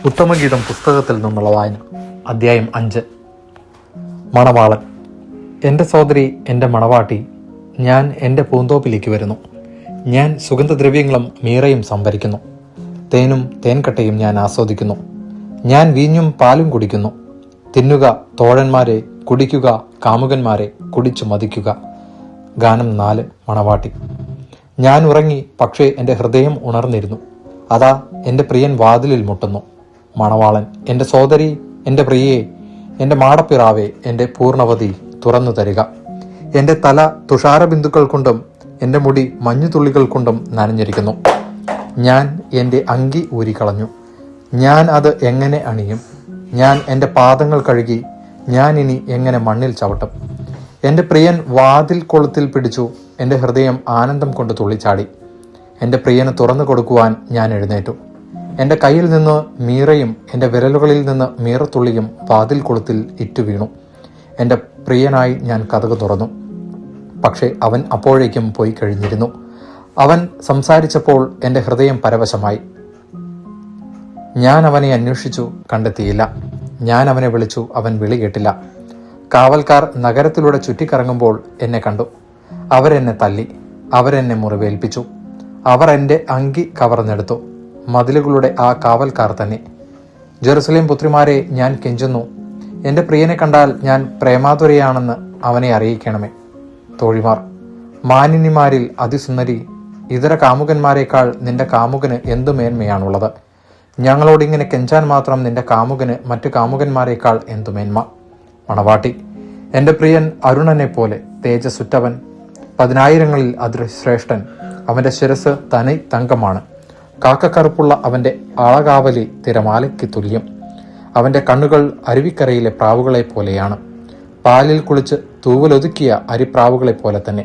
ഉത്തമഗീതം പുസ്തകത്തിൽ നിന്നുള്ള വായന. അധ്യായം 5. മണവാളൻ. എൻ്റെ സോദരി, എൻ്റെ മണവാട്ടി, ഞാൻ എൻ്റെ പൂന്തോപ്പിലേക്ക് വരുന്നു. ഞാൻ സുഗന്ധദ്രവ്യങ്ങളും മീറയും സംഭരിക്കുന്നു. തേനും തേൻകട്ടയും ഞാൻ ആസ്വദിക്കുന്നു. ഞാൻ വീഞ്ഞും പാലും കുടിക്കുന്നു. തിന്നുക തോഴന്മാരെ, കുടിക്കുക കാമുകന്മാരെ, കുടിച്ചു മതിക്കുക. ഗാനം 4. മണവാട്ടി. ഞാൻ ഉറങ്ങി, പക്ഷേ എൻ്റെ ഹൃദയം ഉണർന്നിരുന്നു. അതാ എൻ്റെ പ്രിയൻ വാതിലിൽ മുട്ടുന്നു. മണവാളൻ. എൻ്റെ സോദരി, എൻ്റെ പ്രിയേ, എൻ്റെ മാടപ്പിറാവേ, എൻ്റെ പൂർണ്ണവതി, തുറന്നു തരിക. എൻ്റെ തല തുഷാരബിന്ദുക്കൾ കൊണ്ടും എൻ്റെ മുടി മഞ്ഞുതുള്ളികൾ കൊണ്ടും നനഞ്ഞിരിക്കുന്നു. ഞാൻ എൻ്റെ അങ്കി ഊരിക്കളഞ്ഞു. ഞാൻ അത് എങ്ങനെ അണിയും? ഞാൻ എൻ്റെ പാദങ്ങൾ കഴുകി. ഞാൻ ഇനി എങ്ങനെ മണ്ണിൽ ചവിട്ടും? എൻ്റെ പ്രിയൻ വാതിൽ കൊളുത്തിൽ പിടിച്ചു. എൻ്റെ ഹൃദയം ആനന്ദം കൊണ്ട് തുള്ളിച്ചാടി. എൻ്റെ പ്രിയന് തുറന്നു കൊടുക്കുവാൻ ഞാൻ എഴുന്നേറ്റു. എൻ്റെ കയ്യിൽ നിന്ന് മീറയും എൻ്റെ വിരലുകളിൽ നിന്ന് മീറത്തുള്ളിയും വാതിൽ കൊളുത്തിൽ ഇറ്റു വീണു. എൻ്റെ പ്രിയനായി ഞാൻ കതക് തുറന്നു. പക്ഷേ അവൻ അപ്പോഴേക്കും പോയി കഴിഞ്ഞിരുന്നു. അവൻ സംസാരിച്ചപ്പോൾ എൻ്റെ ഹൃദയം പരവശമായി. ഞാൻ അവനെ അന്വേഷിച്ചു, കണ്ടെത്തിയില്ല. ഞാൻ അവനെ വിളിച്ചു, അവൻ വിളി കേട്ടില്ല. കാവൽക്കാർ നഗരത്തിലൂടെ ചുറ്റിക്കറങ്ങുമ്പോൾ എന്നെ കണ്ടു. അവരെന്നെ തല്ലി, അവരെന്നെ മുറിവേൽപ്പിച്ചു. അവർ എൻ്റെ അങ്കി കവർന്നെടുത്തു. മതിലുകളുടെ ആ കാവൽക്കാർ തന്നെ. ജെറുസലേം പുത്രിമാരെ, ഞാൻ കെഞ്ചുന്നു. എൻ്റെ പ്രിയനെ കണ്ടാൽ ഞാൻ പ്രേമാതുരയാണെന്ന് അവനെ അറിയിക്കണമേ. തോഴിമാർ. മാനിനിമാരിൽ അതിസുന്ദരി, ഇതര കാമുകന്മാരെക്കാൾ നിന്റെ കാമുകന് എന്തു മേന്മയാണുള്ളത്? ഞങ്ങളോടിങ്ങനെ കെഞ്ചാൻ മാത്രം നിന്റെ കാമുകന് മറ്റു കാമുകന്മാരെക്കാൾ എന്തു മേന്മ? മണവാട്ടി. എൻ്റെ പ്രിയൻ അരുണനെ പോലെ തേജസ്സുറ്റവൻ, 10,000-ങ്ങളിൽ അതിശ്രേഷ്ഠൻ. അവൻ്റെ ശിരസ് തനി തങ്കമാണ്. കാക്കക്കറുപ്പുള്ള അവൻ്റെ അളകാവലി തിരമാലയ്ക്ക് തുല്യം. അവൻ്റെ കണ്ണുകൾ അരുവിക്കരയിലെ പ്രാവുകളെ പോലെയാണ്. പാലിൽ കുളിച്ച് തൂവലൊതുക്കിയ അരിപ്രാവുകളെ പോലെ തന്നെ.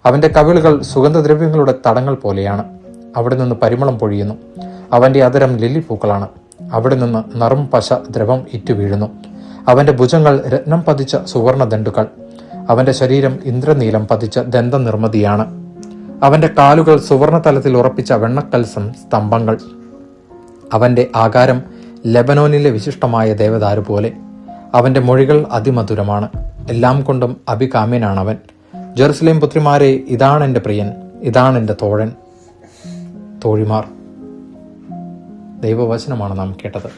അവൻ്റെ കവിളുകൾ സുഗന്ധദ്രവ്യങ്ങളുടെ തടങ്ങൾ പോലെയാണ്. അവിടെ നിന്ന് പരിമളം പൊഴിയുന്നു. അവൻ്റെ അധരം ലില്ലിപ്പൂക്കളാണ്. അവിടെ നിന്ന് നറും പശ ദ്രവം ഇറ്റു വീഴുന്നു. അവൻ്റെ ഭുജങ്ങൾ രത്നം പതിച്ച സുവർണ ദണ്ഡുകൾ. അവൻ്റെ ശരീരം ഇന്ദ്രനീലം പതിച്ച ദന്തനിർമ്മിതിയാണ്. അവൻ്റെ കാലുകൾ സുവർണ തലത്തിൽ ഉറപ്പിച്ച വെണ്ണക്കൽ സ്തംഭങ്ങൾ. അവൻ്റെ ആകാരം ലെബനോനിലെ വിശിഷ്ടമായ ദേവദാരു പോലെ. അവൻ്റെ മൊഴികൾ അതിമധുരമാണ്. എല്ലാം കൊണ്ടും അഭികാമ്യനാണവൻ. ജെറുസലേം പുത്രിമാരെ, ഇതാണെൻ്റെ പ്രിയൻ, ഇതാണെൻ്റെ തോഴൻ. തോഴിമാർ. ദൈവവചനമാണ് നാം കേട്ടത്.